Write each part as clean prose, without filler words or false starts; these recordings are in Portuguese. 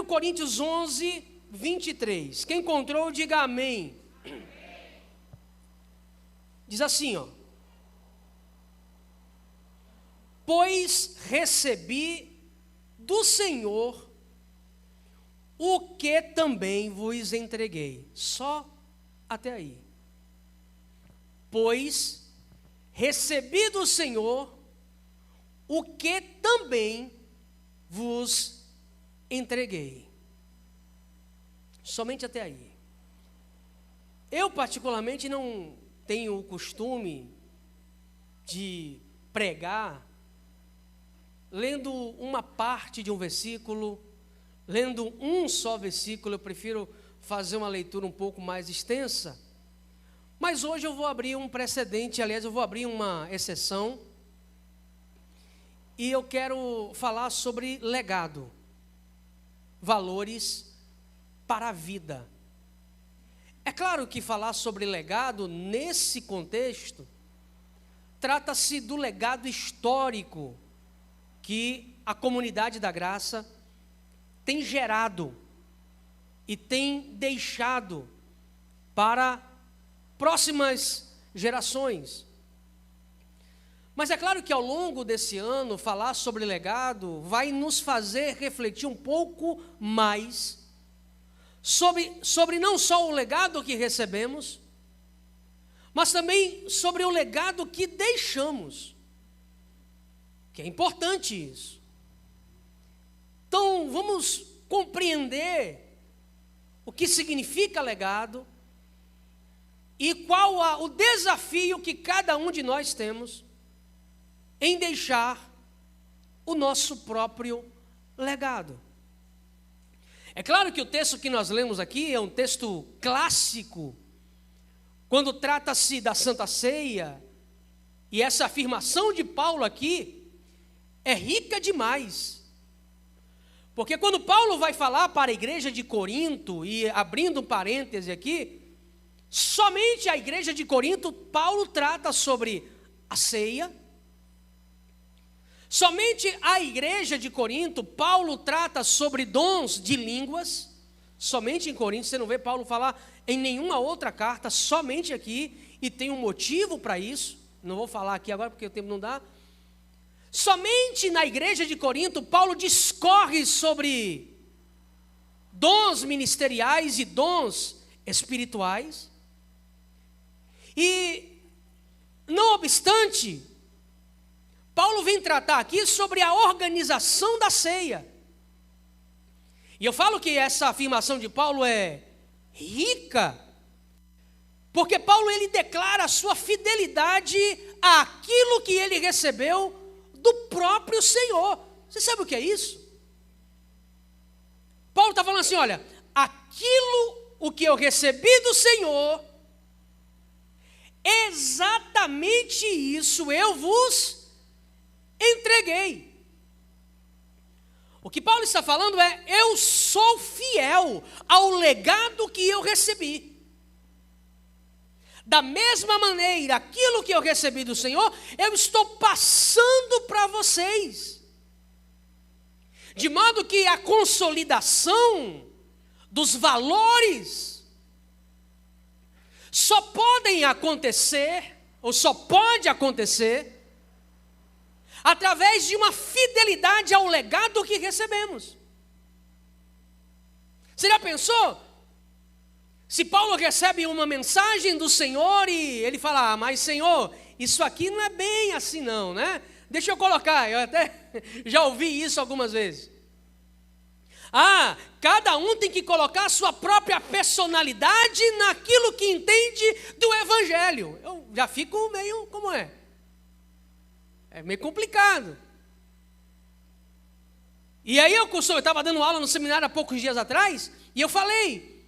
1 Coríntios 11, 23. Quem encontrou, diga amém. Diz assim, ó. Pois recebi do Senhor o que também vos entreguei. Só até aí. Pois recebi do Senhor o que também vos entreguei. Somente até aí. Eu particularmente não tenho o costume de pregar lendo uma parte de um versículo, lendo um só versículo. Eu prefiro fazer uma leitura um pouco mais extensa. Mas hoje eu vou abrir um precedente, aliás, eu vou abrir uma exceção. E eu quero falar sobre legado, valores para a vida. É claro que falar sobre legado, nesse contexto, trata-se do legado histórico que a comunidade da graça tem gerado e tem deixado para próximas gerações. Mas é claro que ao longo desse ano, falar sobre legado vai nos fazer refletir um pouco mais sobre não só o legado que recebemos, mas também sobre o legado que deixamos, que é importante isso. Então, vamos compreender o que significa legado e qual o desafio que cada um de nós temos em deixar o nosso próprio legado. É claro que o texto que nós lemos aqui é um texto clássico, quando trata-se da Santa Ceia, e essa afirmação de Paulo aqui é rica demais. Porque quando Paulo vai falar para a igreja de Corinto, e abrindo um parêntese aqui, somente a igreja de Corinto, Paulo trata sobre a ceia. Somente a igreja de Corinto, Paulo trata sobre dons de línguas. Somente em Corinto, você não vê Paulo falar em nenhuma outra carta, somente aqui, e tem um motivo para isso. Não vou falar aqui agora porque o tempo não dá. Somente na igreja de Corinto, Paulo discorre sobre dons ministeriais e dons espirituais. E, não obstante, Paulo vem tratar aqui sobre a organização da ceia. E eu falo que essa afirmação de Paulo é rica, porque Paulo ele declara a sua fidelidade àquilo que ele recebeu do próprio Senhor. Você sabe o que é isso? Paulo está falando assim, olha, o que eu recebi do Senhor, exatamente isso eu vos entreguei. O que Paulo está falando é, eu sou fiel ao legado que eu recebi. Da mesma maneira, aquilo que eu recebi do Senhor, eu estou passando para vocês. De modo que a consolidação dos valores só podem acontecer, ou só pode acontecer, através de uma fidelidade ao legado que recebemos. Você já pensou? Se Paulo recebe uma mensagem do Senhor e ele fala, mas Senhor, isso aqui não é bem assim não, né? Deixa eu colocar, eu até já ouvi isso algumas vezes. Cada um tem que colocar a sua própria personalidade naquilo que entende do Evangelho. Eu já fico meio, como é? É meio complicado. E aí eu estava dando aula no seminário há poucos dias atrás, e eu falei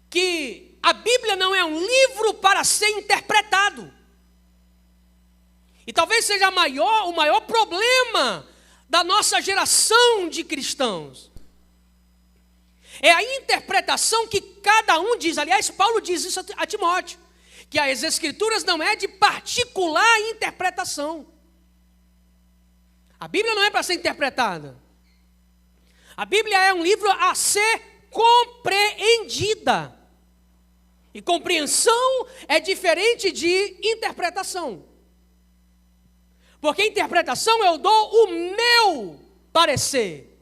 que a Bíblia não é um livro para ser interpretado. E talvez seja o maior problema da nossa geração de cristãos. É a interpretação que cada um diz. Aliás, Paulo diz isso a Timóteo, que as Escrituras não é de particular interpretação. A Bíblia não é para ser interpretada. A Bíblia é um livro a ser compreendida. E compreensão é diferente de interpretação. Porque interpretação eu dou o meu parecer.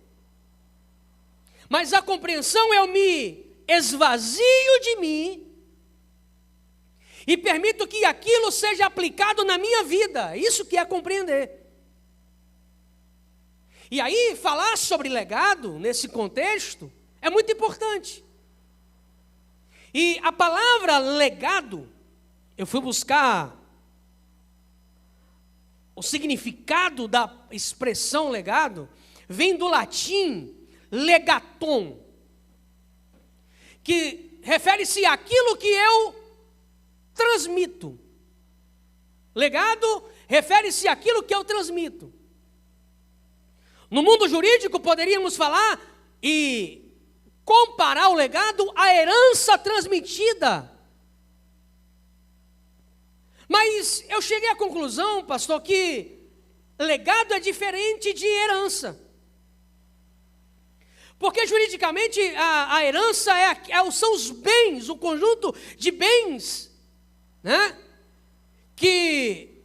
Mas a compreensão eu me esvazio de mim e permito que aquilo seja aplicado na minha vida. Isso que é compreender. E aí, falar sobre legado, nesse contexto, é muito importante. E a palavra legado, eu fui buscar o significado da expressão legado, vem do latim legaton, que refere-se àquilo que eu transmito. Legado refere-se àquilo que eu transmito. No mundo jurídico poderíamos falar e comparar o legado à herança transmitida. Mas eu cheguei à conclusão, pastor, que legado é diferente de herança. Porque juridicamente a herança são os bens, o conjunto de bens, né, que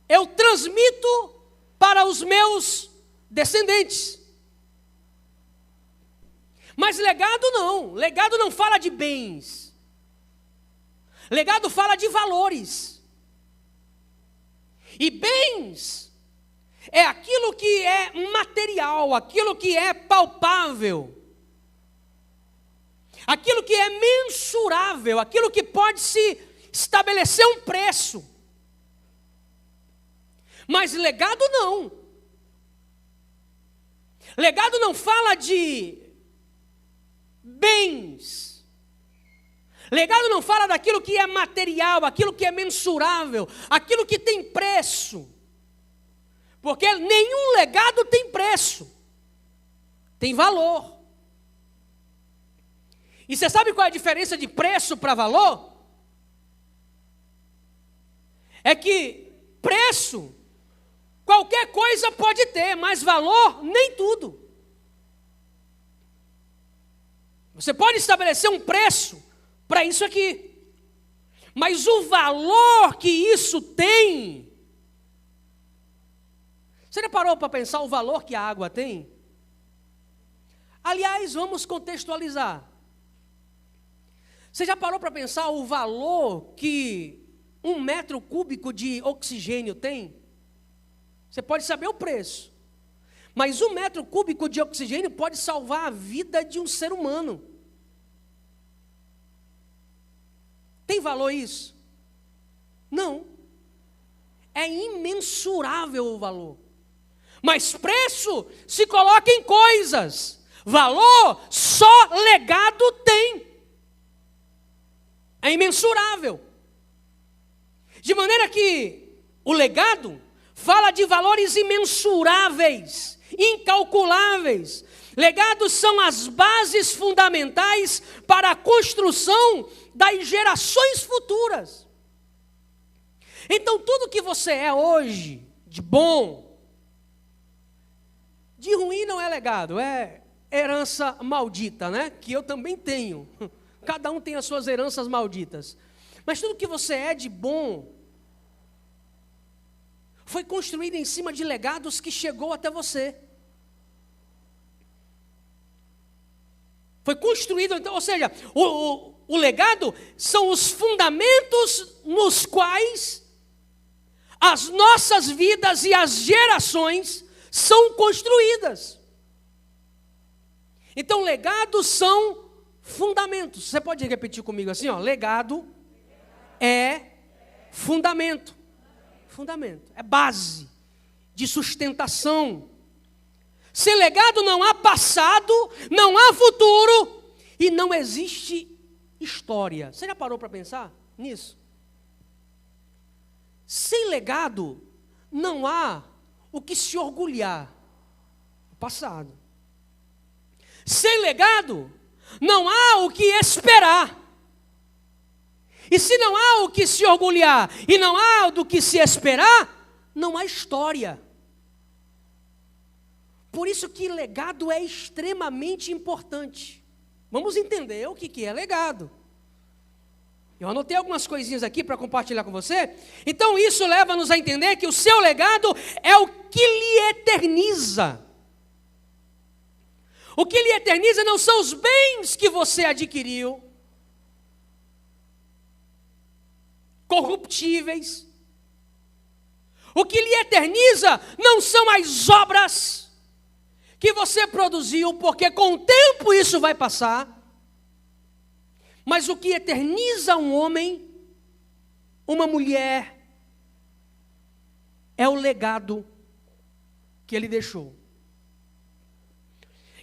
eu transmito para os meus descendentes. Mas legado não fala de bens. Legado fala de valores. E bens é aquilo que é material, aquilo que é palpável, aquilo que é mensurável, aquilo que pode se estabelecer um preço. Mas legado não. Legado não fala de bens. Legado não fala daquilo que é material, aquilo que é mensurável, aquilo que tem preço. Porque nenhum legado tem preço, tem valor. E você sabe qual é a diferença de preço para valor? É que preço, qualquer coisa pode ter, mas valor, nem tudo. Você pode estabelecer um preço para isso aqui, mas o valor que isso tem, você já parou para pensar o valor que a água tem? Aliás, vamos contextualizar. Você já parou para pensar o valor que 1 metro cúbico de oxigênio tem? Você pode saber o preço, mas 1 metro cúbico de oxigênio pode salvar a vida de um ser humano. Tem valor isso? Não. É imensurável o valor. Mas preço se coloca em coisas. Valor só legado tem. É imensurável. De maneira que o legado fala de valores imensuráveis, incalculáveis. Legados são as bases fundamentais para a construção das gerações futuras. Então, tudo que você é hoje, de bom, de ruim não é legado, é herança maldita, né? Que eu também tenho. Cada um tem as suas heranças malditas. Mas tudo que você é de bom foi construído em cima de legados que chegou até você. Foi construído, então, ou seja, o legado são os fundamentos nos quais as nossas vidas e as gerações são construídas. Então, legados são fundamentos. Você pode repetir comigo assim, ó, legado é fundamento. Fundamento, é base de sustentação. Sem legado não há passado, não há futuro e não existe história. Você já parou para pensar nisso? Sem legado não há o que se orgulhar. O passado. Sem legado não há o que esperar. E se não há o que se orgulhar e não há do que se esperar, não há história. Por isso que legado é extremamente importante. Vamos entender o que é legado. Eu anotei algumas coisinhas aqui para compartilhar com você. Então isso leva-nos a entender que o seu legado é o que lhe eterniza. O que lhe eterniza não são os bens que você adquiriu, corruptíveis. O que lhe eterniza não são as obras que você produziu, porque com o tempo isso vai passar. Mas o que eterniza um homem, uma mulher, é o legado que ele deixou.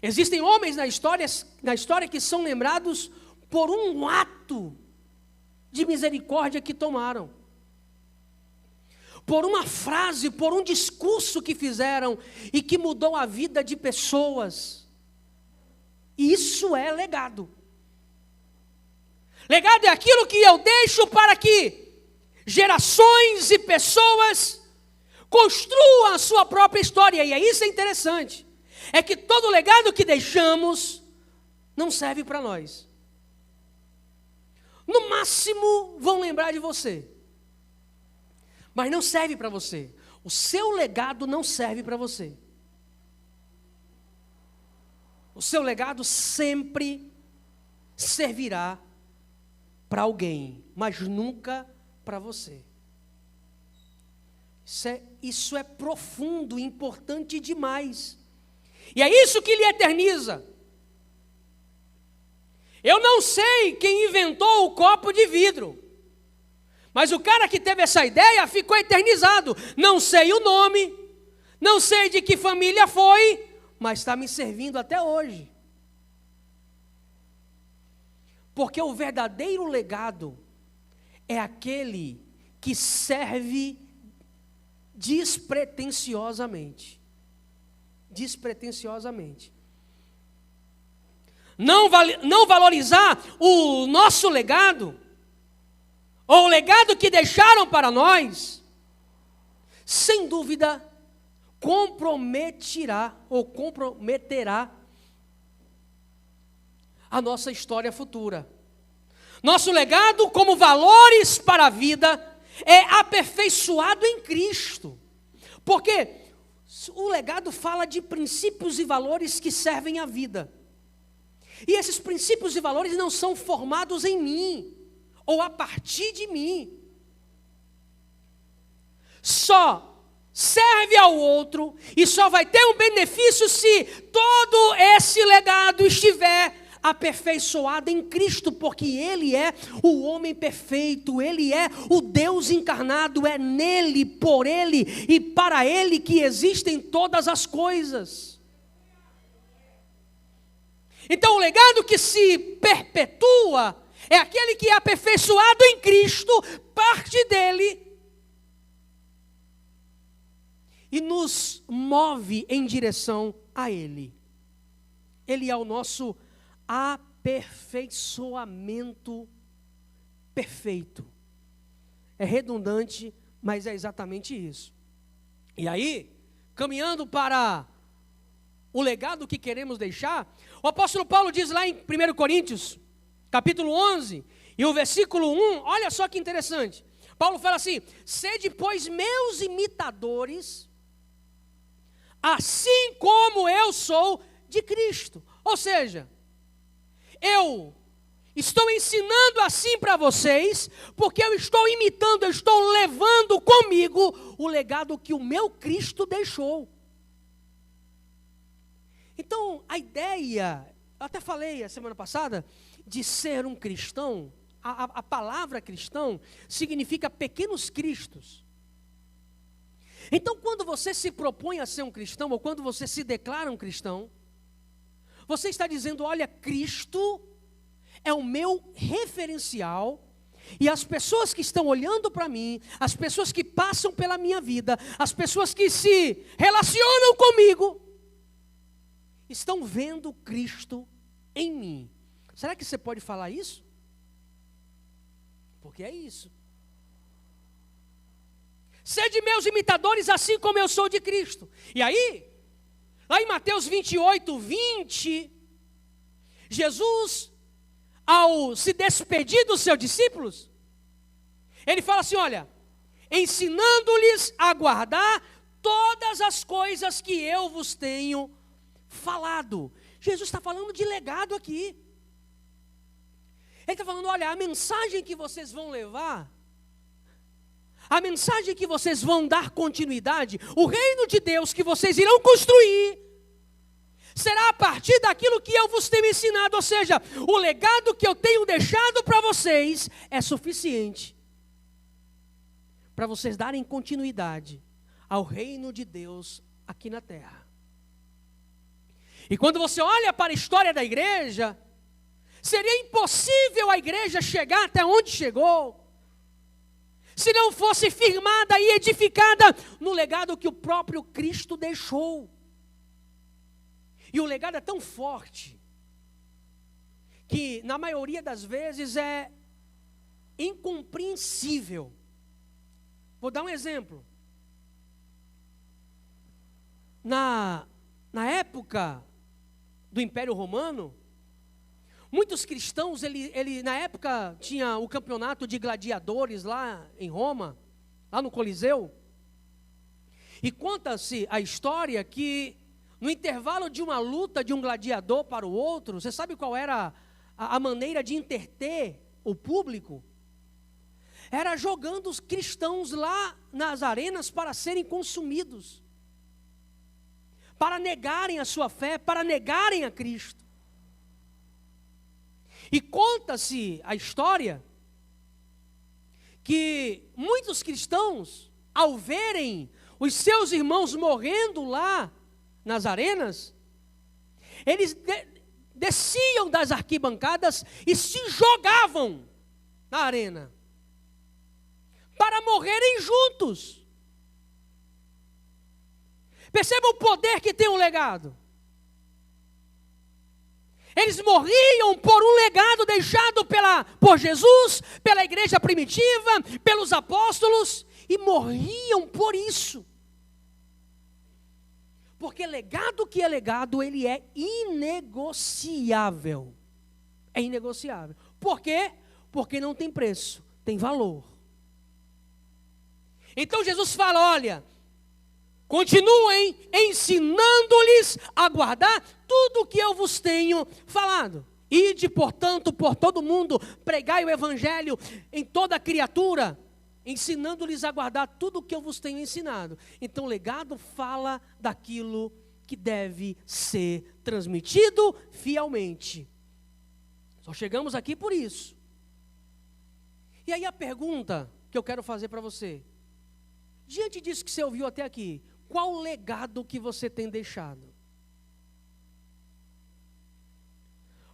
Existem homens na história que são lembrados por um ato de misericórdia que tomaram, por uma frase, por um discurso que fizeram e que mudou a vida de pessoas. Isso é legado. Legado é aquilo que eu deixo para que gerações e pessoas construam a sua própria história. E isso é interessante. É que todo legado que deixamos não serve para nós. No máximo vão lembrar de você, mas não serve para você. O seu legado não serve para você. O seu legado sempre servirá para alguém, mas nunca para você. Isso é profundo, importante demais. E é isso que lhe eterniza. Eu não sei quem inventou o copo de vidro, mas o cara que teve essa ideia ficou eternizado. Não sei o nome, não sei de que família foi, mas está me servindo até hoje. Porque o verdadeiro legado é aquele que serve despretensiosamente. Despretensiosamente. Não valorizar o nosso legado, ou o legado que deixaram para nós, sem dúvida, comprometerá a nossa história futura. Nosso legado, como valores para a vida, é aperfeiçoado em Cristo. Porque o legado fala de princípios e valores que servem à vida. E esses princípios e valores não são formados em mim, ou a partir de mim. Só serve ao outro e só vai ter um benefício se todo esse legado estiver aperfeiçoado em Cristo, porque Ele é o homem perfeito, Ele é o Deus encarnado, é nele, por Ele e para Ele que existem todas as coisas. Então o legado que se perpetua é aquele que é aperfeiçoado em Cristo, parte dele e nos move em direção a Ele. Ele é o nosso aperfeiçoamento perfeito. É redundante, mas é exatamente isso. E aí, caminhando para o legado que queremos deixar, o apóstolo Paulo diz lá em 1 Coríntios, capítulo 11, e o versículo 1, olha só que interessante. Paulo fala assim: sede, pois, meus imitadores, assim como eu sou de Cristo. Ou seja, eu estou ensinando assim para vocês, porque eu estou imitando, eu estou levando comigo o legado que o meu Cristo deixou. Então, a ideia, eu até falei a semana passada, de ser um cristão, a palavra cristão significa pequenos cristos. Então, quando você se propõe a ser um cristão, ou quando você se declara um cristão, você está dizendo: olha, Cristo é o meu referencial, e as pessoas que estão olhando para mim, as pessoas que passam pela minha vida, as pessoas que se relacionam comigo, estão vendo Cristo em mim. Será que você pode falar isso? Porque é isso. Sede meus imitadores, assim como eu sou de Cristo. E aí, Lá em Mateus 28, 20, Jesus, ao se despedir dos seus discípulos, ele fala assim, olha, ensinando-lhes a guardar todas as coisas que eu vos tenho falado. Jesus está falando de legado aqui. Ele está falando, olha, a mensagem que vocês vão levar, a mensagem que vocês vão dar continuidade, o reino de Deus que vocês irão construir, será a partir daquilo que eu vos tenho ensinado. Ou seja, o legado que eu tenho deixado para vocês é suficiente para vocês darem continuidade ao reino de Deus aqui na terra. E quando você olha para a história da igreja, seria impossível a igreja chegar até onde chegou, se não fosse firmada e edificada no legado que o próprio Cristo deixou. E o legado é tão forte, que na maioria das vezes é incompreensível. Vou dar um exemplo. Na época do Império Romano, muitos cristãos, na época tinha o campeonato de gladiadores lá em Roma, lá no Coliseu. E conta-se a história que no intervalo de uma luta de um gladiador para o outro, você sabe qual era a maneira de entreter o público? Era jogando os cristãos lá nas arenas para serem consumidos, para negarem a sua fé, para negarem a Cristo. E conta-se a história que muitos cristãos, ao verem os seus irmãos morrendo lá nas arenas, eles desciam das arquibancadas e se jogavam na arena para morrerem juntos. Perceba o poder que tem um legado. Eles morriam por um legado deixado por Jesus, pela igreja primitiva, pelos apóstolos, e morriam por isso. Porque legado que é legado, ele é inegociável. É inegociável. Por quê? Porque não tem preço, tem valor. Então Jesus fala, olha, continuem ensinando-lhes a guardar tudo o que eu vos tenho falado. Ide, portanto, por todo mundo, pregai o evangelho em toda criatura, ensinando-lhes a guardar tudo o que eu vos tenho ensinado. Então, o legado fala daquilo que deve ser transmitido fielmente. Só chegamos aqui por isso. E aí a pergunta que eu quero fazer para você, diante disso que você ouviu até aqui, qual o legado que você tem deixado?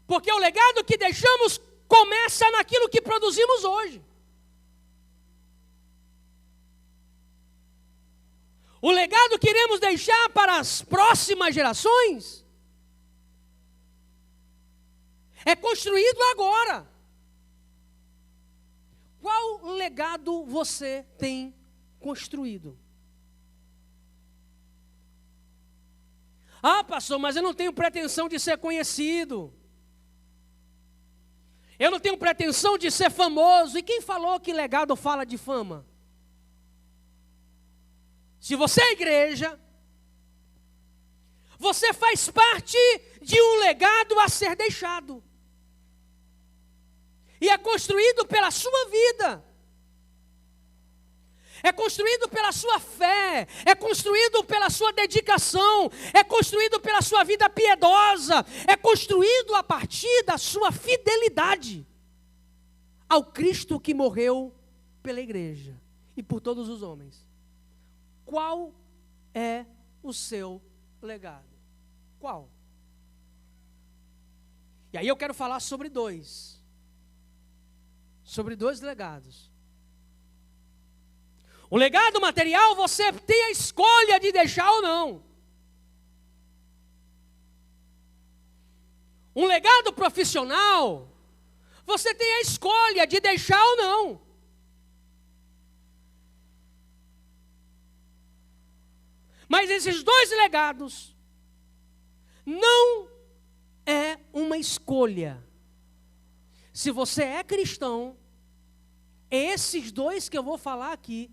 Porque o legado que deixamos começa naquilo que produzimos hoje. O legado que iremos deixar para as próximas gerações é construído agora. Qual legado você tem construído? Ah, pastor, mas eu não tenho pretensão de ser conhecido. Eu não tenho pretensão de ser famoso. E quem falou que legado fala de fama? Se você é igreja, você faz parte de um legado a ser deixado. E é construído pela sua vida. É construído pela sua fé, é construído pela sua dedicação, é construído pela sua vida piedosa, é construído a partir da sua fidelidade ao Cristo que morreu pela igreja e por todos os homens. Qual é o seu legado? Qual? E aí eu quero falar sobre dois legados. O legado material você tem a escolha de deixar ou não. Um legado profissional, você tem a escolha de deixar ou não. Mas esses dois legados não é uma escolha. Se você é cristão, esses dois que eu vou falar aqui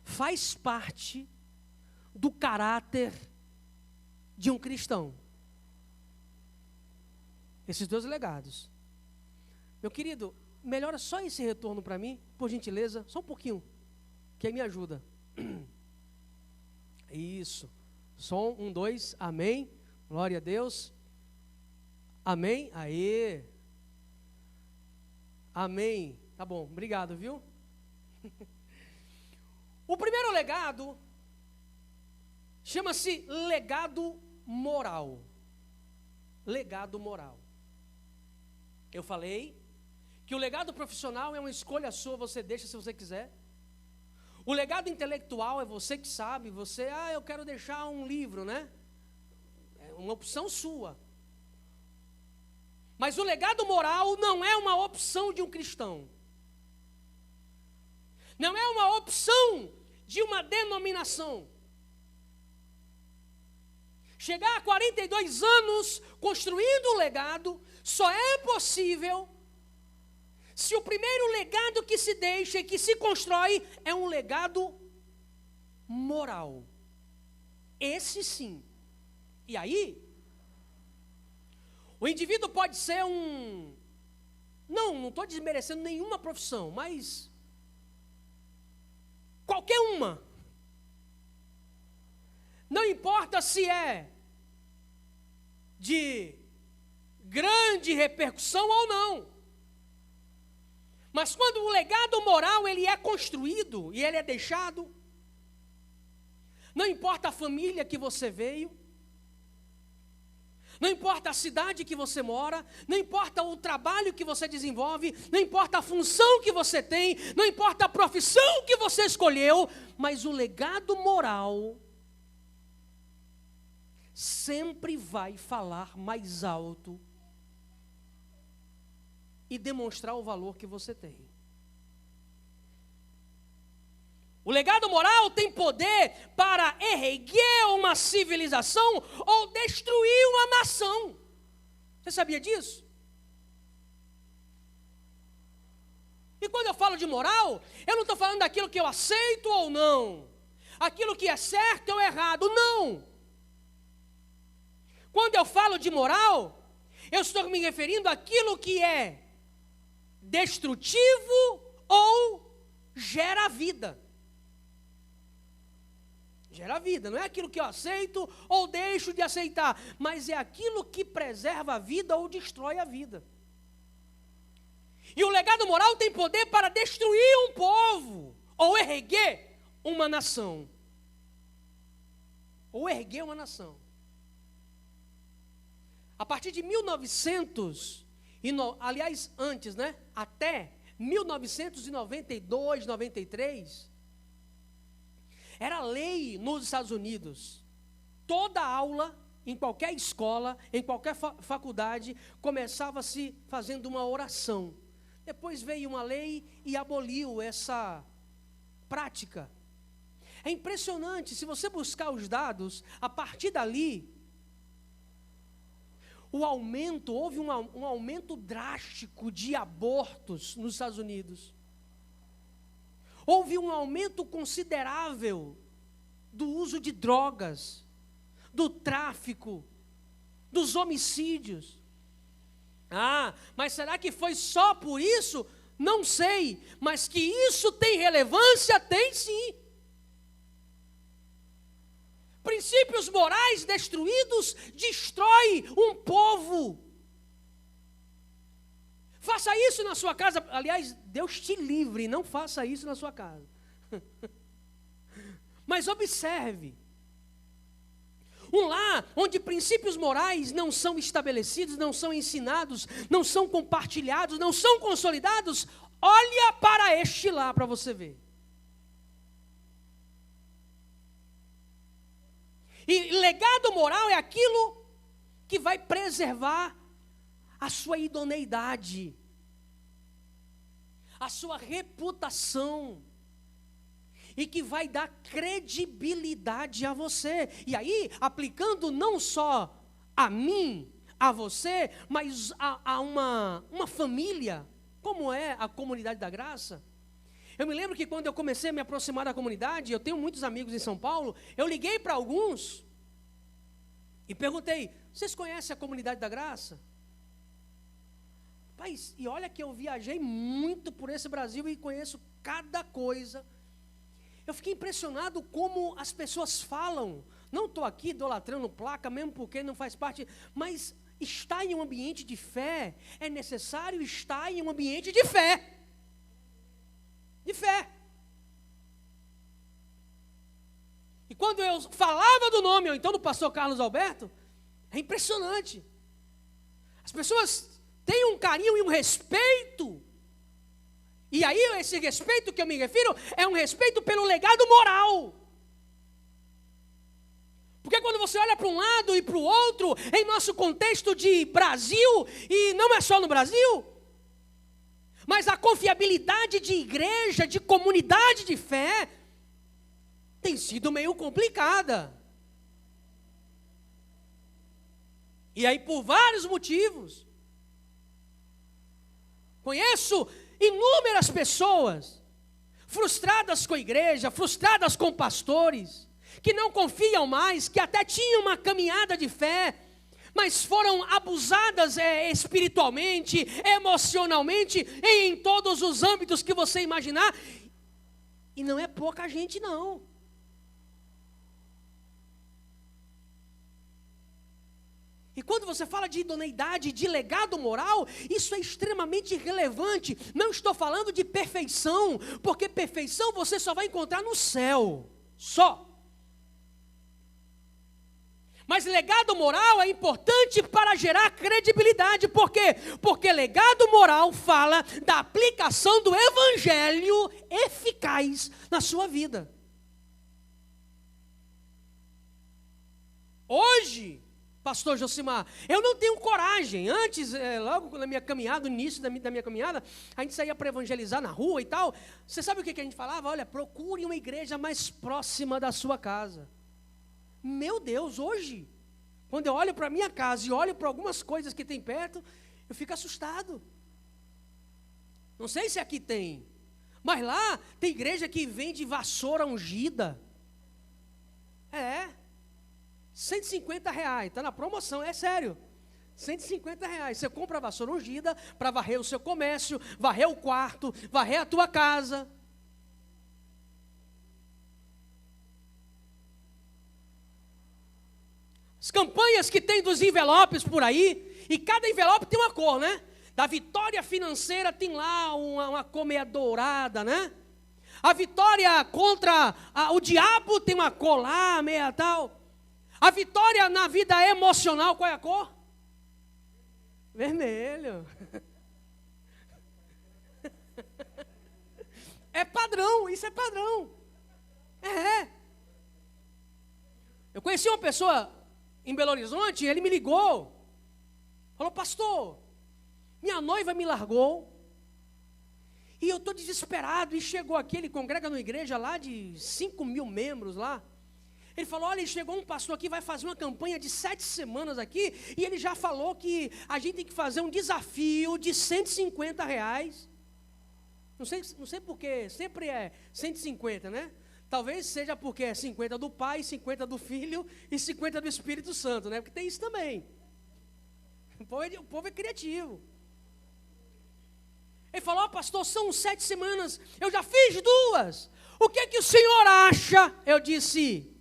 faz parte do caráter de um cristão. Esses dois legados. Meu querido, melhora só esse retorno para mim, por gentileza, só um pouquinho, que aí me ajuda. Isso. Som, 1, 2, amém. Glória a Deus. Amém. Aê. Amém. Tá bom, obrigado, viu? O primeiro legado chama-se legado moral. Legado moral. Eu falei que o legado profissional é uma escolha sua, você deixa se você quiser. O legado intelectual é você que sabe, eu quero deixar um livro, né? É uma opção sua. Mas o legado moral não é uma opção de um cristão. Não é uma opção de uma denominação. Chegar a 42 anos construindo o legado só é possível se o primeiro legado que se deixa e que se constrói é um legado moral. Esse sim. E aí, o indivíduo pode ser não estou desmerecendo nenhuma profissão, mas qualquer uma. Não importa se é de grande repercussão ou não. Mas quando o legado moral ele é construído e ele é deixado, não importa a família que você veio, não importa a cidade que você mora, não importa o trabalho que você desenvolve, não importa a função que você tem, não importa a profissão que você escolheu, mas o legado moral sempre vai falar mais alto e demonstrar o valor que você tem. O legado moral tem poder para erguer uma civilização ou destruir uma nação. Você sabia disso? E quando eu falo de moral, eu não estou falando daquilo que eu aceito ou não, aquilo que é certo ou errado, não. Quando eu falo de moral, eu estou me referindo àquilo que é destrutivo ou gera vida. Gera vida, não é aquilo que eu aceito ou deixo de aceitar, mas é aquilo que preserva a vida ou destrói a vida. E o legado moral tem poder para destruir um povo ou erguer uma nação. Ou erguer uma nação. A partir de 1900, aliás, antes, né? Até 1992, 93, era lei nos Estados Unidos. Toda aula, em qualquer escola, em qualquer faculdade, começava-se fazendo uma oração. Depois veio uma lei e aboliu essa prática. É impressionante, se você buscar os dados, a partir dali, houve um aumento drástico de abortos nos Estados Unidos. Houve um aumento considerável do uso de drogas, do tráfico, dos homicídios. Mas será que foi só por isso? Não sei, mas que isso tem relevância, tem sim. Princípios morais destruídos destrói um povo. Faça isso na sua casa. Aliás, Deus te livre, não faça isso na sua casa. Mas observe. Um lar onde princípios morais não são estabelecidos, não são ensinados, não são compartilhados, não são consolidados, olha para este lar para você ver. E legado moral é aquilo que vai preservar a sua idoneidade, a sua reputação. e que vai dar credibilidade a você. E aí, aplicando não só a mim, a você, mas a uma família, como é a comunidade da graça. Eu me lembro que quando eu comecei a me aproximar da comunidade, eu tenho muitos amigos em São Paulo, eu liguei para alguns e perguntei: vocês conhecem a comunidade da graça? Rapaz, e olha que eu viajei muito por esse Brasil e conheço cada coisa. Eu fiquei impressionado como as pessoas falam. Não estou aqui idolatrando placa, mesmo porque não faz parte, mas estar em um ambiente de fé, é necessário estar em um ambiente de fé. De fé. E quando eu falava do nome, ou então do pastor Carlos Alberto, é impressionante. As pessoas têm um carinho e um respeito. E aí esse respeito que eu me refiro é um respeito pelo legado moral. Porque quando você olha para um lado e para o outro, em nosso contexto de Brasil, e não é só no Brasil, mas a confiabilidade de igreja, de comunidade de fé, tem sido meio complicada. E aí por vários motivos. Conheço inúmeras pessoas frustradas com a igreja, frustradas com pastores, que não confiam mais, que até tinham uma caminhada de fé, mas foram abusadas espiritualmente, emocionalmente, e em todos os âmbitos que você imaginar. E não é pouca gente, não. E quando você fala de idoneidade, de legado moral, isso é extremamente relevante. Não estou falando de perfeição, porque perfeição você só vai encontrar no céu, só. Mas legado moral é importante para gerar credibilidade. Por quê? Porque legado moral fala da aplicação do evangelho eficaz na sua vida. Hoje, pastor Josimar, eu não tenho coragem. Antes, logo na minha caminhada, no início da minha caminhada, a gente saía para evangelizar na rua e tal. Você sabe o que a gente falava? Olha, procure uma igreja mais próxima da sua casa. Meu Deus, hoje, quando eu olho para a minha casa e olho para algumas coisas que tem perto, eu fico assustado. Não sei se aqui tem, mas lá tem igreja que vende vassoura ungida. R$150, está na promoção, é sério. R$150. Você compra a vassoura ungida para varrer o seu comércio, varrer o quarto, varrer a tua casa. As campanhas que tem dos envelopes por aí, e cada envelope tem uma cor, né? Da Vitória Financeira tem lá uma cor meia dourada, né? A Vitória contra o diabo tem uma cor lá, meia tal. A vitória na vida emocional, qual é a cor? Vermelho. É padrão, isso é padrão. Eu conheci uma pessoa em Belo Horizonte, ele me ligou, falou: pastor, minha noiva me largou, e eu estou desesperado, e chegou aqui, ele congrega numa igreja lá de 5.000 membros lá. Ele falou: olha, chegou um pastor aqui, vai fazer uma campanha de 7 semanas aqui, e ele já falou que a gente tem que fazer um desafio de R$150. Não sei porquê, sempre é 150, né? Talvez seja porque é 50 do Pai, 50 do Filho e 50 do Espírito Santo, né? Porque tem isso também. O povo é criativo. Ele falou: pastor, são 7 semanas, eu já fiz 2. O que é que o senhor acha? Eu disse: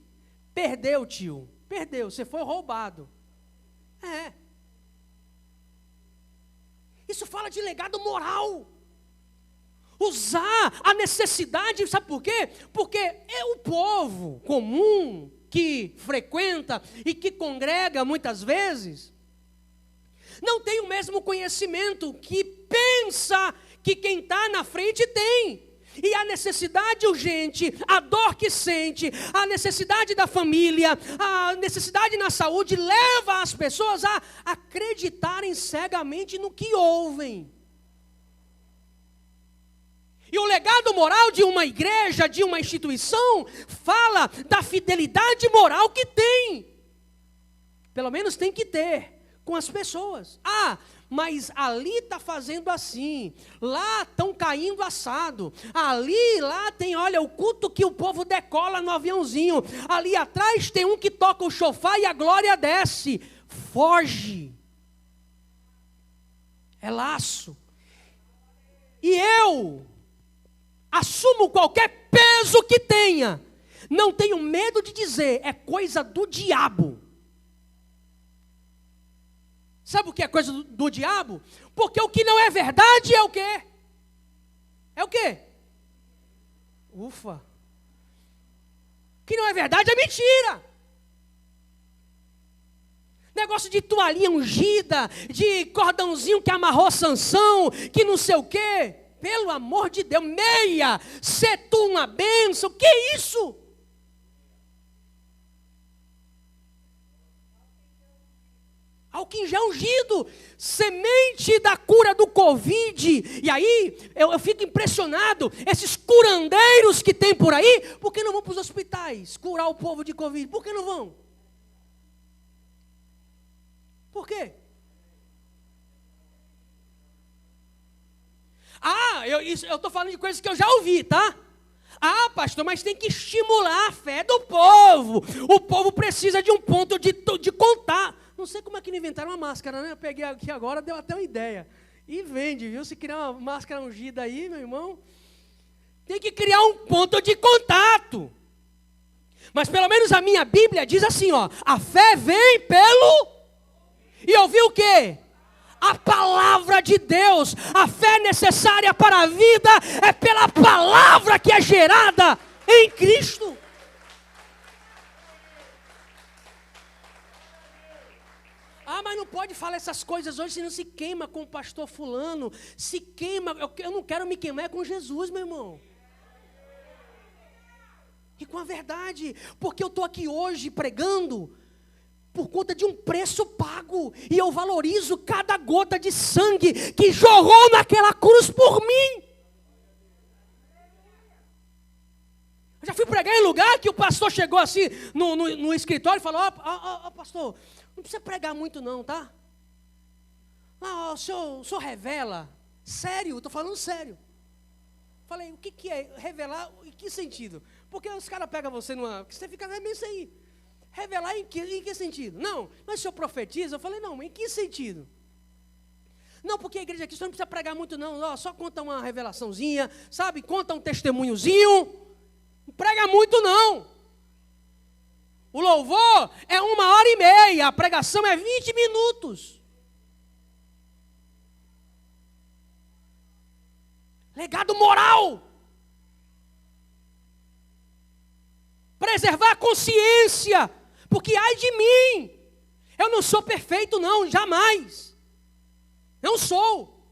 perdeu, tio. Perdeu, você foi roubado. Isso fala de legado moral. Usar a necessidade, sabe por quê? Porque é o povo comum que frequenta e que congrega muitas vezes, não tem o mesmo conhecimento que pensa que quem está na frente tem. E a necessidade urgente, a dor que sente, a necessidade da família, a necessidade na saúde, leva as pessoas a acreditarem cegamente no que ouvem. E o legado moral de uma igreja, de uma instituição, fala da fidelidade moral que tem. Pelo menos tem que ter com as pessoas. Ah, mas ali está fazendo assim, lá estão caindo assado, lá tem, olha, o culto que o povo decola no aviãozinho, ali atrás tem um que toca o chofar e a glória desce. Foge. É laço. E eu assumo qualquer peso que tenha, não tenho medo de dizer, é coisa do diabo. Sabe o que é coisa do diabo? Porque o que não é verdade é o quê? É o quê? Ufa. O que não é verdade é mentira. Negócio de toalhinha ungida, de cordãozinho que amarrou Sansão, que não sei o quê. Pelo amor de Deus, meia, ser tu uma bênção, que isso? Álcool em gel ungido, semente da cura do Covid. E aí, eu fico impressionado, esses curandeiros que tem por aí, por que não vão para os hospitais curar o povo de Covid? Por que não vão? Por quê? Ah, eu estou falando de coisas que eu já ouvi, tá? Ah, pastor, mas tem que estimular a fé do povo. O povo precisa de um ponto de contar. Não sei como é que inventaram uma máscara, né? Eu peguei aqui agora, deu até uma ideia. E vende, viu? Se criar uma máscara ungida aí, meu irmão, tem que criar um ponto de contato. Mas pelo menos a minha Bíblia diz assim, ó, a fé vem pelo... E ouvir o quê? A palavra de Deus. A fé necessária para a vida é pela palavra que é gerada em Cristo. Ah, mas não pode falar essas coisas hoje, senão se queima com o pastor fulano. Se queima, eu não quero me queimar com Jesus, meu irmão. E com a verdade, porque eu estou aqui hoje pregando por conta de um preço pago, e eu valorizo cada gota de sangue que jorrou naquela cruz por mim. Eu já fui pregar em lugar que o pastor chegou assim no escritório e falou, ó, pastor, não precisa pregar muito não, tá? Ah, o senhor revela. Sério, estou falando sério. Falei, o que é revelar? Em que sentido? Porque os caras pegam você numa... Você fica, é isso aí. Revelar em que sentido? Não, mas o senhor profetiza? Eu falei, não, em que sentido? Não, porque a igreja aqui, o senhor não precisa pregar muito não, ó, só conta uma revelaçãozinha, sabe? Conta um testemunhozinho. Não prega muito não. O louvor é 1h30, a pregação é 20 minutos. Legado moral. Preservar a consciência. Porque ai de mim, eu não sou perfeito não, jamais. Não sou.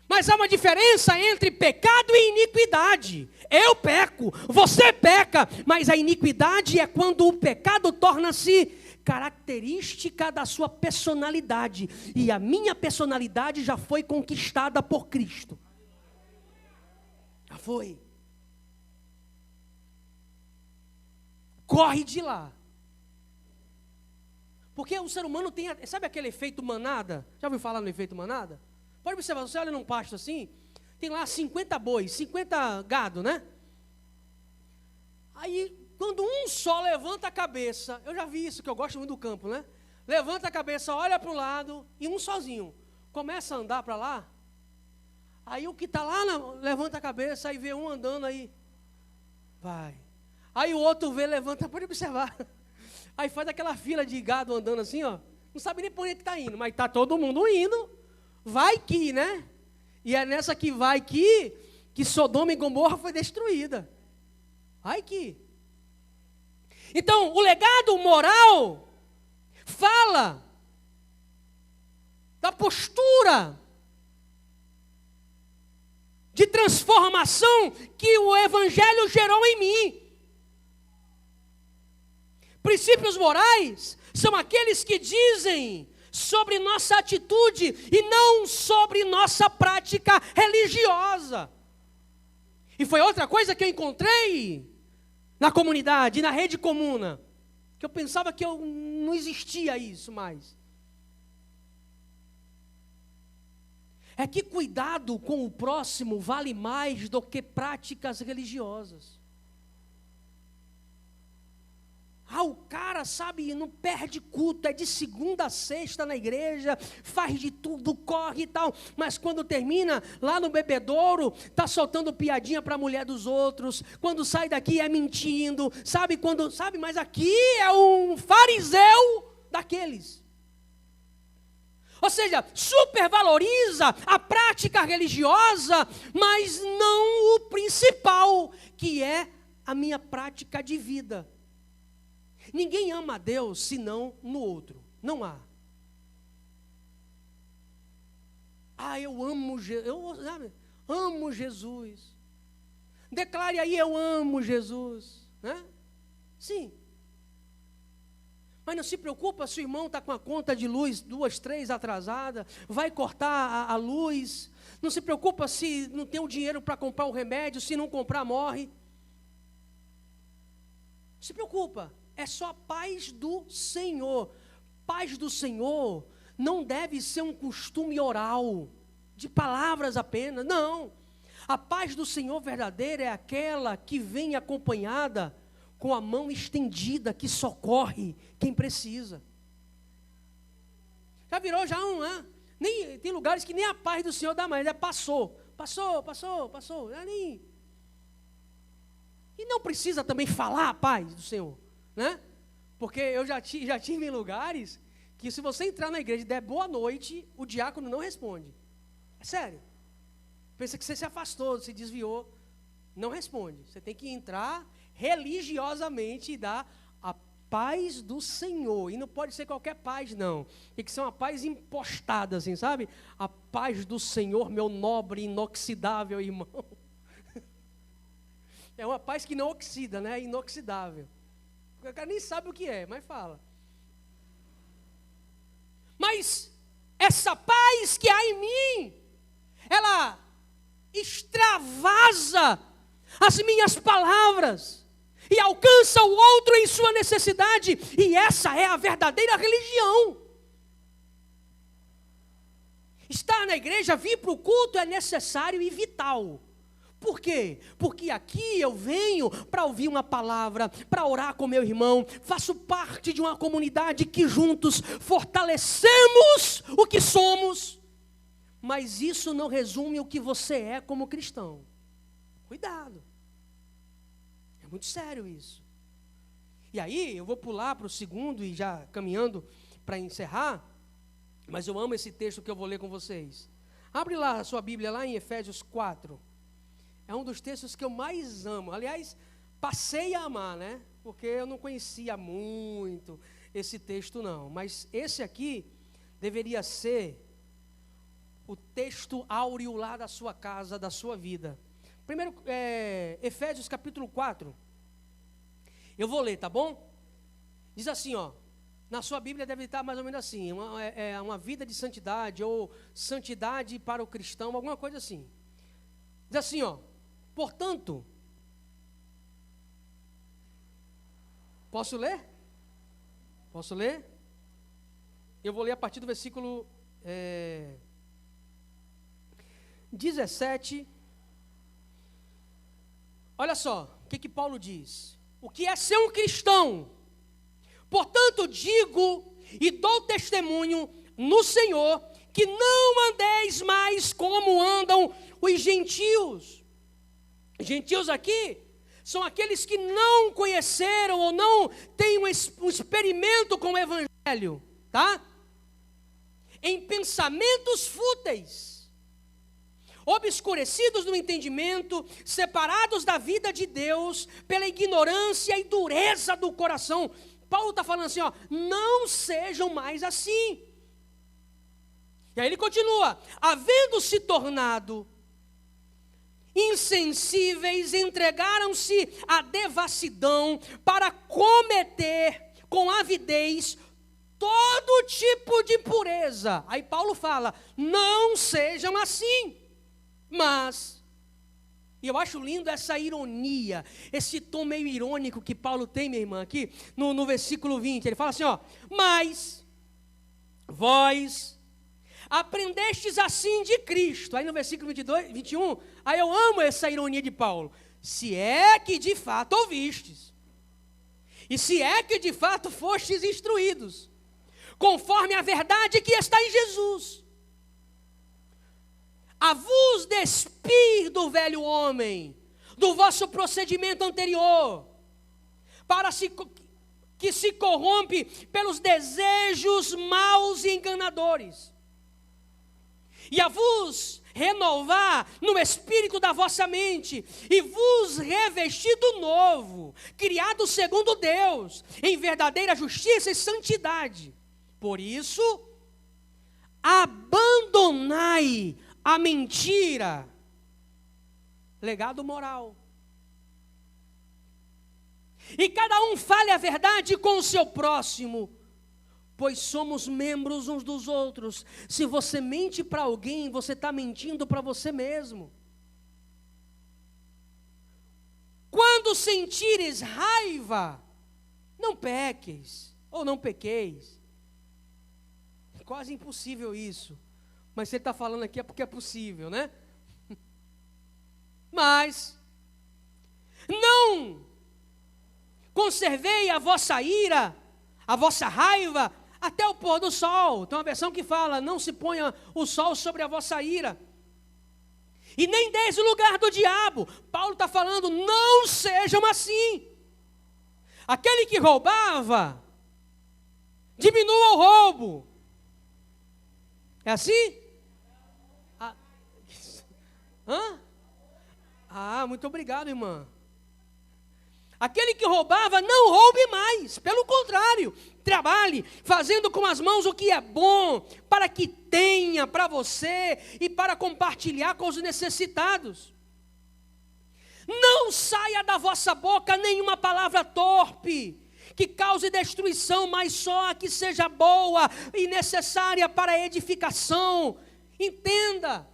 Mas há uma diferença entre pecado e iniquidade. Eu peco, você peca, mas a iniquidade é quando o pecado torna-se característica da sua personalidade. E a minha personalidade já foi conquistada por Cristo. Já foi. Corre de lá. Porque o ser humano tem, sabe aquele efeito manada? Já ouviu falar no efeito manada? Pode observar, você olha num pasto assim, tem lá 50 bois, 50 gado, né? Aí, quando um só levanta a cabeça, eu já vi isso, que eu gosto muito do campo, né? Levanta a cabeça, olha para o lado, e um sozinho começa a andar para lá. Aí o que está lá, levanta a cabeça, aí vê um andando aí, vai. Aí o outro vê, levanta, pode observar. Aí faz aquela fila de gado andando assim, ó. Não sabe nem por onde que está indo, mas está todo mundo indo. Vai que, né? E é nessa que vai que Sodoma e Gomorra foi destruída. Vai que. Então, o legado moral fala da postura de transformação que o Evangelho gerou em mim. Princípios morais são aqueles que dizem sobre nossa atitude e não sobre nossa prática religiosa. E foi outra coisa que eu encontrei na comunidade, na rede comuna, que eu pensava que não existia isso mais. É que cuidado com o próximo vale mais do que práticas religiosas. O cara, sabe, não perde culto, é de segunda a sexta na igreja, faz de tudo, corre e tal, mas quando termina, lá no bebedouro, está soltando piadinha para a mulher dos outros, quando sai daqui é mentindo, sabe, mas aqui é um fariseu daqueles. Ou seja, supervaloriza a prática religiosa, mas não o principal, que é a minha prática de vida. Ninguém ama a Deus senão no outro. Não há. Eu amo amo Jesus. Declare aí, eu amo Jesus. Né? Sim. Mas não se preocupa se o irmão está com a conta de luz 2, 3 atrasada, vai cortar a luz. Não se preocupa se não tem o dinheiro para comprar o remédio, se não comprar morre. Não se preocupa. É só a paz do Senhor. Paz do Senhor não deve ser um costume oral, de palavras apenas, não. A paz do Senhor verdadeira é aquela que vem acompanhada com a mão estendida, que socorre quem precisa. Já virou tem lugares que nem a paz do Senhor dá mais, passou. E não precisa também falar a paz do Senhor. Né? Porque eu já tive em lugares que se você entrar na igreja e der boa noite, o diácono não responde. É sério. Pensa que você se afastou, se desviou. Não responde. Você tem que entrar religiosamente e dar a paz do Senhor. E não pode ser qualquer paz, não. Tem que ser uma paz impostada, assim, sabe? A paz do Senhor, meu nobre, inoxidável irmão. É uma paz que não oxida, né? Inoxidável. O cara nem sabe o que é, mas fala. Mas essa paz que há em mim, ela extravasa as minhas palavras e alcança o outro em sua necessidade. E essa é a verdadeira religião. Estar na igreja, vir para o culto é necessário e vital. Por quê? Porque aqui eu venho para ouvir uma palavra, para orar com meu irmão, faço parte de uma comunidade que juntos fortalecemos o que somos, mas isso não resume o que você é como cristão. Cuidado, é muito sério isso. E aí eu vou pular para o segundo e já caminhando para encerrar, mas eu amo esse texto que eu vou ler com vocês. Abre lá a sua Bíblia, lá em Efésios 4. É um dos textos que eu mais amo. Aliás, passei a amar, né? Porque eu não conhecia muito esse texto, não. Mas esse aqui deveria ser o texto áureo lá da sua casa, da sua vida. Primeiro, Efésios capítulo 4. Eu vou ler, tá bom? Diz assim, ó. Na sua Bíblia deve estar mais ou menos assim. Uma vida de santidade, ou santidade para o cristão, alguma coisa assim. Diz assim, ó. Portanto, posso ler? Posso ler? Eu vou ler a partir do versículo 17. Olha só, o que Paulo diz. O que é ser um cristão? Portanto, digo e dou testemunho no Senhor, que não andeis mais como andam os gentios. Gentios aqui são aqueles que não conheceram ou não têm um experimento com o Evangelho, tá? Em pensamentos fúteis, obscurecidos no entendimento, separados da vida de Deus pela ignorância e dureza do coração. Paulo está falando assim, ó, não sejam mais assim. E aí ele continua, havendo-se tornado insensíveis, entregaram-se à devassidão para cometer com avidez todo tipo de impureza. Aí Paulo fala, não sejam assim, mas E eu acho lindo essa ironia, esse tom meio irônico que Paulo tem, minha irmã, aqui no versículo 20. Ele fala assim, ó: mas vós aprendestes assim de Cristo. Aí no versículo 22, 21, aí eu amo essa ironia de Paulo. Se é que de fato ouvistes, e se é que de fato fostes instruídos, conforme a verdade que está em Jesus, a vos despir do velho homem, do vosso procedimento anterior, que se corrompe pelos desejos maus e enganadores, e a vos renovar no espírito da vossa mente, e vos revestir do novo, criado segundo Deus, em verdadeira justiça e santidade. Por isso, abandonai a mentira, legado moral, e cada um fale a verdade com o seu próximo, pois somos membros uns dos outros. Se você mente para alguém, você está mentindo para você mesmo. Quando sentires raiva, não peques, ou não pequeis. É quase impossível isso. Mas você está falando aqui é porque é possível, né? Mas não conservei a vossa ira, a vossa raiva, até o pôr do sol. Tem uma versão que fala: não se ponha o sol sobre a vossa ira, e nem deis o lugar do diabo. Paulo está falando: não sejam assim. Aquele que roubava, diminua o roubo. É assim? Muito obrigado, irmã. Aquele que roubava, não roube mais. Pelo contrário, trabalhe, fazendo com as mãos o que é bom, para que tenha para você e para compartilhar com os necessitados. Não saia da vossa boca nenhuma palavra torpe, que cause destruição, mas só a que seja boa e necessária para a edificação. Entenda,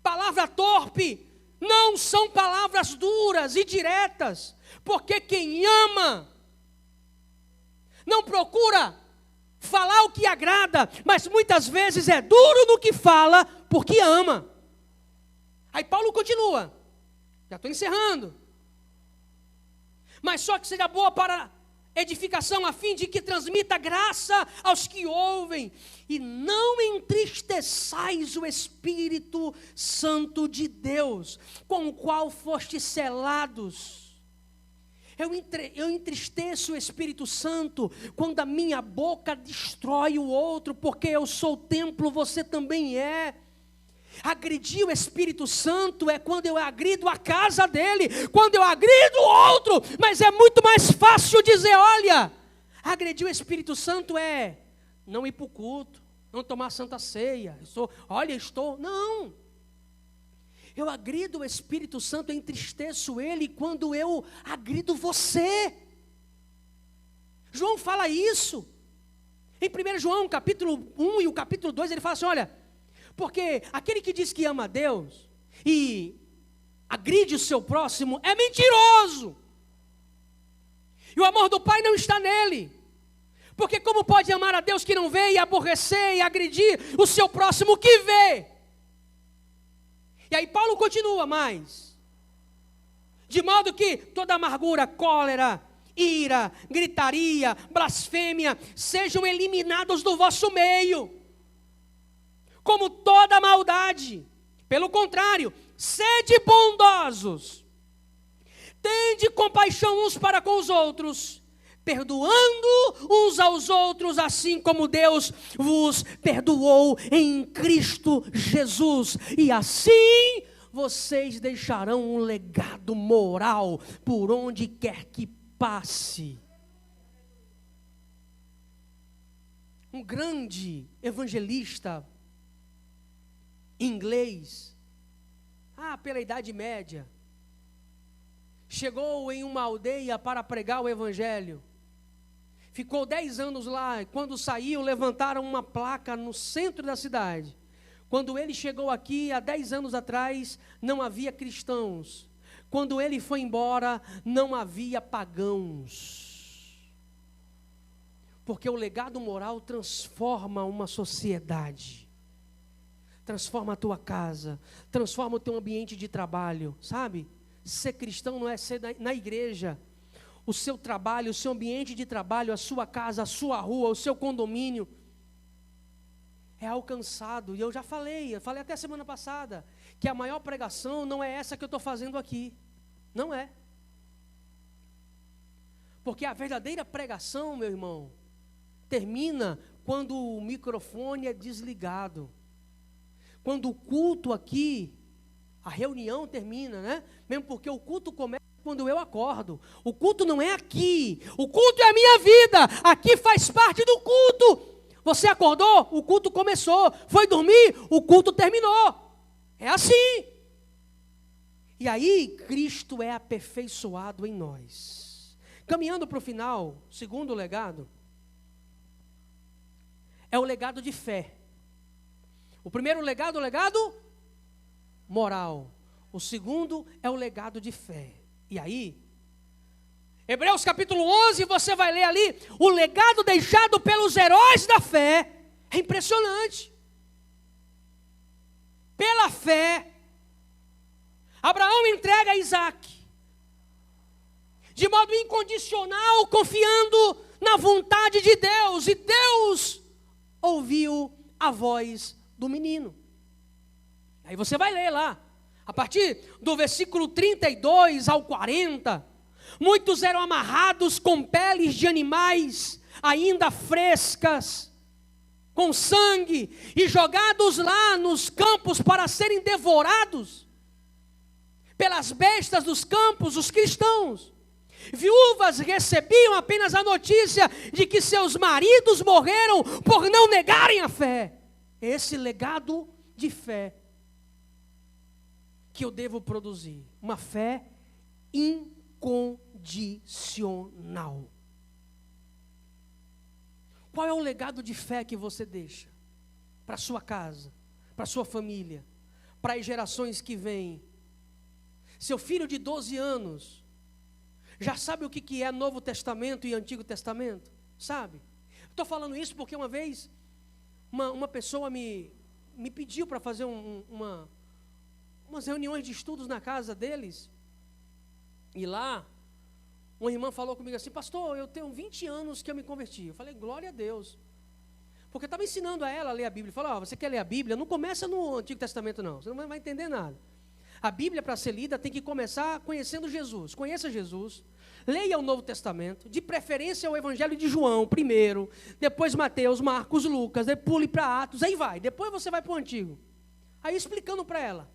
palavra torpe não são palavras duras e diretas, porque quem ama não procura falar o que agrada, mas muitas vezes é duro no que fala, porque ama. Aí Paulo continua, já estou encerrando, mas só que seja boa para edificação, a fim de que transmita graça aos que ouvem, e não entristeçais o Espírito Santo de Deus, com o qual fostes selados. Eu entristeço o Espírito Santo quando a minha boca destrói o outro, porque eu sou o templo, você também é. Agredir o Espírito Santo é quando eu agrido a casa dele, quando eu agrido o outro, mas é muito mais fácil dizer: olha, agredir o Espírito Santo é não ir para o culto, não tomar santa ceia, não. Eu agrido o Espírito Santo, eu entristeço ele quando eu agrido você. João fala isso, em 1 João capítulo 1 e o capítulo 2, ele fala assim: olha, porque aquele que diz que ama a Deus e agride o seu próximo é mentiroso. E o amor do Pai não está nele. Porque como pode amar a Deus que não vê e aborrecer e agredir o seu próximo que vê? E aí Paulo continua mais. De modo que toda amargura, cólera, ira, gritaria, blasfêmia sejam eliminados do vosso meio, como toda maldade. Pelo contrário, sede bondosos, tende compaixão uns para com os outros, perdoando uns aos outros, assim como Deus vos perdoou em Cristo Jesus. E assim vocês deixarão um legado moral por onde quer que passe. Um grande evangelista inglês, pela Idade Média, chegou em uma aldeia para pregar o evangelho, ficou 10 anos lá, e quando saiu, levantaram uma placa no centro da cidade, Quando ele chegou aqui, há 10 anos atrás, não havia cristãos. Quando ele foi embora, não havia pagãos. Porque o legado moral transforma uma sociedade. Transforma a tua casa, transforma o teu ambiente de trabalho, sabe? Ser cristão não é ser na igreja. O seu trabalho, o seu ambiente de trabalho, a sua casa, a sua rua, o seu condomínio é alcançado. E eu já falei até semana passada, que a maior pregação não é essa que eu estou fazendo aqui. Não é. Porque a verdadeira pregação, meu irmão, termina quando o microfone é desligado. Quando o culto aqui, a reunião termina, né? Mesmo porque o culto começa quando eu acordo. O culto não é aqui. O culto é a minha vida. Aqui faz parte do culto. Você acordou? O culto começou. Foi dormir? O culto terminou. É assim. E aí, Cristo é aperfeiçoado em nós. Caminhando para o final, o segundo legado é o legado de fé. O primeiro legado é o legado moral. O segundo é o legado de fé. E aí, Hebreus capítulo 11, você vai ler ali, o legado deixado pelos heróis da fé. É impressionante. Pela fé, Abraão entrega a Isaac, de modo incondicional, confiando na vontade de Deus. E Deus ouviu a voz do menino. Aí você vai ler lá, a partir do versículo 32 ao 40, muitos eram amarrados com peles de animais ainda frescas, com sangue, e jogados lá nos campos para serem devorados pelas bestas dos campos, os cristãos. Viúvas recebiam apenas a notícia de que seus maridos morreram por não negarem a fé. Esse legado de fé que eu devo produzir, uma fé incondicional. Qual é o legado de fé que você deixa para sua casa, para sua família, para as gerações que vêm? Seu filho de 12 anos já sabe o que é Novo Testamento e Antigo Testamento? Sabe? Estou falando isso porque uma vez uma pessoa me pediu para fazer umas reuniões de estudos na casa deles. E lá, uma irmã falou comigo assim: pastor, eu tenho 20 anos que eu me converti. Eu falei: glória a Deus. Porque eu estava ensinando a ela a ler a Bíblia. Falei: você quer ler a Bíblia? Não começa no Antigo Testamento não, você não vai entender nada. A Bíblia, para ser lida, tem que começar conhecendo Jesus. Conheça Jesus, leia o Novo Testamento, de preferência o Evangelho de João primeiro, depois Mateus, Marcos, Lucas, depois pule para Atos, aí vai, depois você vai para o Antigo. Aí explicando para ela.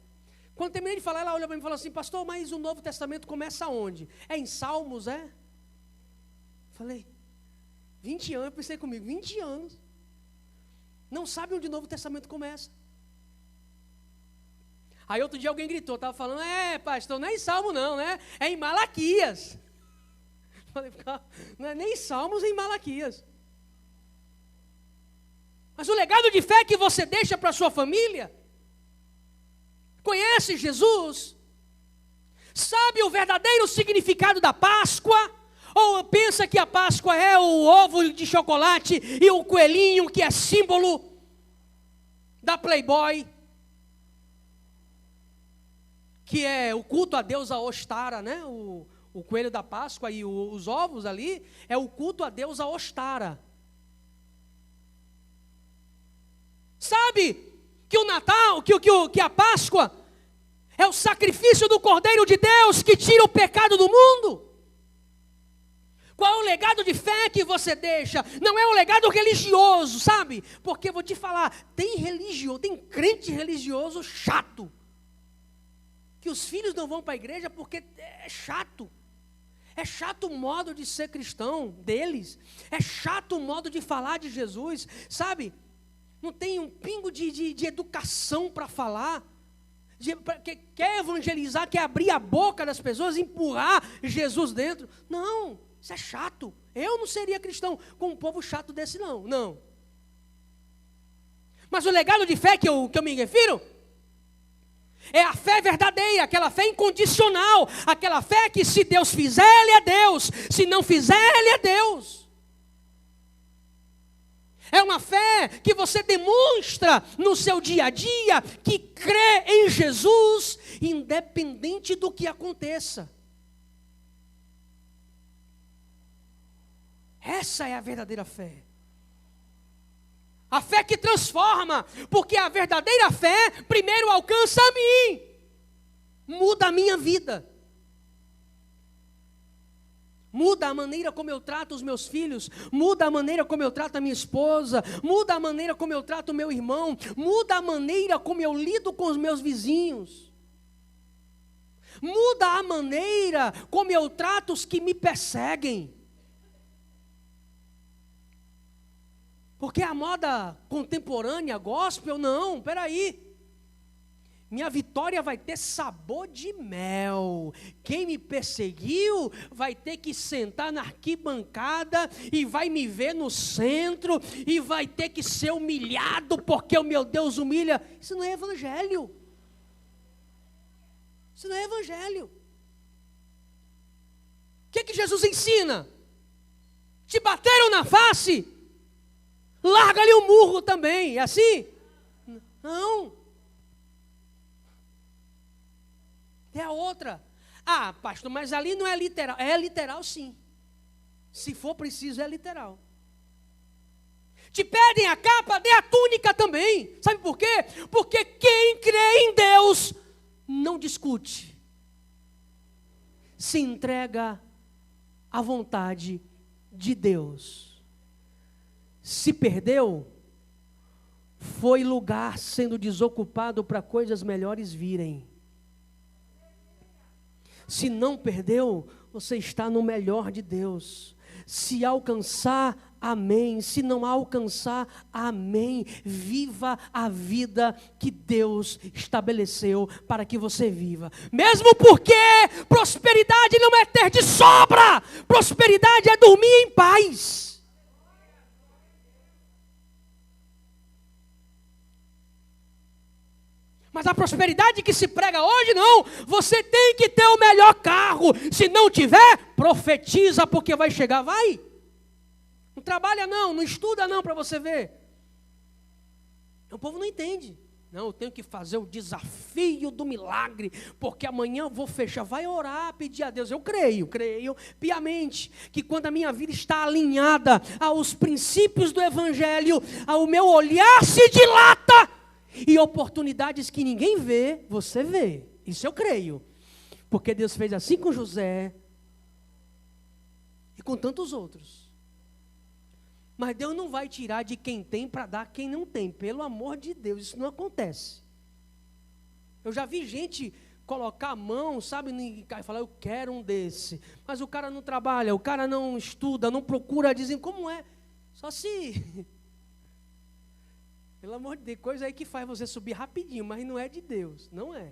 Quando terminei de falar, ela olhou para mim e falou assim: pastor, mas o Novo Testamento começa onde? É em Salmos, é? Falei: 20 anos, eu pensei comigo, 20 anos. Não sabe onde o Novo Testamento começa. Aí outro dia alguém gritou, estava falando: pastor, não é em Salmo não, né? É em Malaquias. Falei: não é nem em Salmos, é em Malaquias. Mas o legado de fé que você deixa para a sua família, conhece Jesus? Sabe o verdadeiro significado da Páscoa? Ou pensa que a Páscoa é o ovo de chocolate e o coelhinho que é símbolo da Playboy? Que é o culto a Deus, a Ostara, né? O coelho da Páscoa e os ovos ali, é o culto a Deus, a Ostara. Sabe que o Natal, que a Páscoa é o sacrifício do Cordeiro de Deus que tira o pecado do mundo? Qual é o legado de fé que você deixa? Não é um legado religioso, sabe? Porque vou te falar, tem crente religioso chato, que os filhos não vão para a igreja porque é chato. É chato o modo de ser cristão deles. É chato o modo de falar de Jesus, sabe? Não tem um pingo de educação para falar. Quer evangelizar, quer abrir a boca das pessoas, empurrar Jesus dentro. Não, isso é chato. Eu não seria cristão com um povo chato desse não. Mas o legado de fé que eu me refiro é a fé verdadeira, aquela fé incondicional, aquela fé que se Deus fizer, Ele é Deus, se não fizer, Ele é Deus. É uma fé que você demonstra no seu dia a dia, que crê em Jesus, independente do que aconteça. Essa é a verdadeira fé. A fé que transforma, porque a verdadeira fé primeiro alcança a mim, muda a minha vida, muda a maneira como eu trato os meus filhos, muda a maneira como eu trato a minha esposa, muda a maneira como eu trato o meu irmão, muda a maneira como eu lido com os meus vizinhos, muda a maneira como eu trato os que me perseguem. Porque a moda contemporânea, gospel, não, peraí. Minha vitória vai ter sabor de mel. Quem me perseguiu vai ter que sentar na arquibancada e vai me ver no centro e vai ter que ser humilhado porque o meu Deus humilha. Isso não é evangelho. Isso não é evangelho. O que Jesus ensina? Te bateram na face? Larga-lhe o murro também, é assim? Não. É a outra. Ah, pastor, mas ali não é literal. É literal sim. Se for preciso, é literal. Te pedem a capa, dê a túnica também. Sabe por quê? Porque quem crê em Deus não discute. Se entrega à vontade de Deus. Se perdeu, foi lugar sendo desocupado para coisas melhores virem. Se não perdeu, você está no melhor de Deus. Se alcançar, amém. Se não alcançar, amém. Viva a vida que Deus estabeleceu para que você viva. Mesmo porque prosperidade não é ter de sobra. Prosperidade é dormir em paz. Mas a prosperidade que se prega hoje, não. Você tem que ter o melhor carro. Se não tiver, profetiza, porque vai chegar. Vai. Não trabalha não, não estuda não para você ver. O povo não entende. Não, eu tenho que fazer o desafio do milagre, porque amanhã eu vou fechar. Vai orar, pedir a Deus. Eu creio piamente, que quando a minha vida está alinhada aos princípios do Evangelho, ao meu olhar se dilata, e oportunidades que ninguém vê, você vê. Isso eu creio. Porque Deus fez assim com José e com tantos outros. Mas Deus não vai tirar de quem tem para dar a quem não tem. Pelo amor de Deus, isso não acontece. Eu já vi gente colocar a mão, sabe, e falar, eu quero um desse. Mas o cara não trabalha, o cara não estuda, não procura, dizem, como é? Só se... Pelo amor de Deus, coisa aí que faz você subir rapidinho, mas não é de Deus, não é.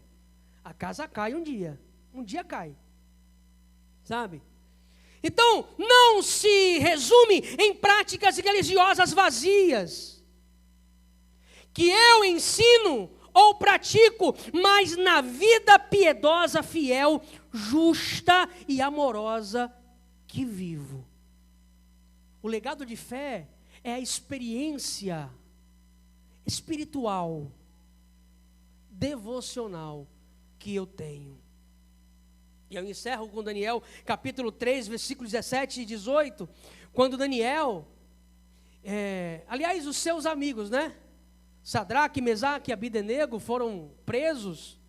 A casa cai um dia cai, sabe? Então, não se resume em práticas religiosas vazias, que eu ensino ou pratico, mas na vida piedosa, fiel, justa e amorosa que vivo. O legado de fé é a experiência espiritual, devocional que eu tenho. E eu encerro com Daniel, capítulo 3, versículos 17 e 18, quando Daniel, aliás, os seus amigos, né? Sadraque, Mesaque e Abidenego foram presos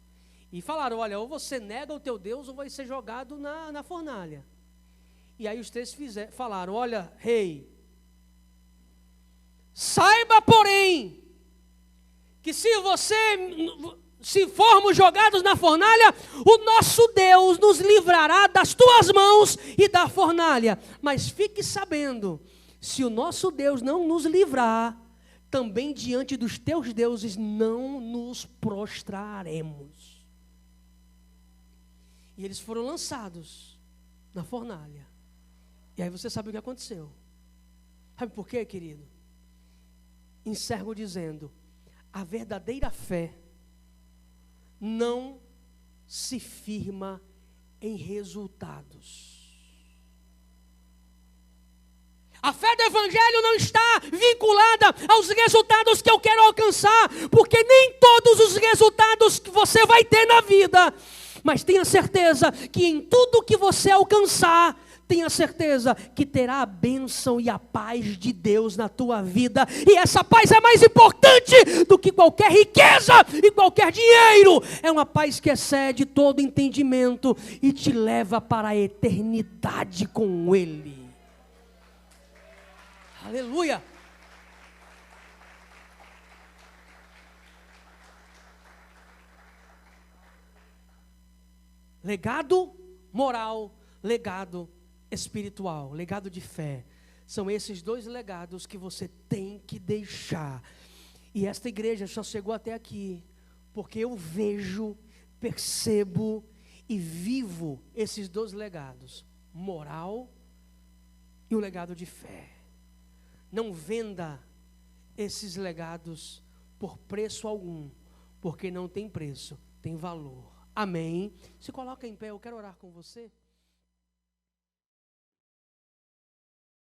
e falaram, olha, ou você nega o teu Deus ou vai ser jogado na fornalha. E aí os três falaram, olha, rei, saiba, porém, que se formos jogados na fornalha, o nosso Deus nos livrará das tuas mãos e da fornalha. Mas fique sabendo, se o nosso Deus não nos livrar, também diante dos teus deuses não nos prostraremos. E eles foram lançados na fornalha. E aí você sabe o que aconteceu. Sabe por quê, querido? Encerro dizendo, A verdadeira fé não se firma em resultados. A fé do Evangelho não está vinculada aos resultados que eu quero alcançar, porque nem todos os resultados que você vai ter na vida, mas tenha certeza que em tudo que você alcançar, tenha certeza que terá a bênção e a paz de Deus na tua vida, e essa paz é mais importante do que qualquer riqueza e qualquer dinheiro. É uma paz que excede todo entendimento e te leva para a eternidade com Ele. Aleluia! Legado moral, legado espiritual, legado de fé. São esses dois legados que você tem que deixar. E esta igreja só chegou até aqui porque eu vejo, percebo e vivo esses dois legados, moral e o legado de fé. Não venda esses legados por preço algum, porque não tem preço, tem valor. Amém? Se coloca em pé, eu quero orar com você.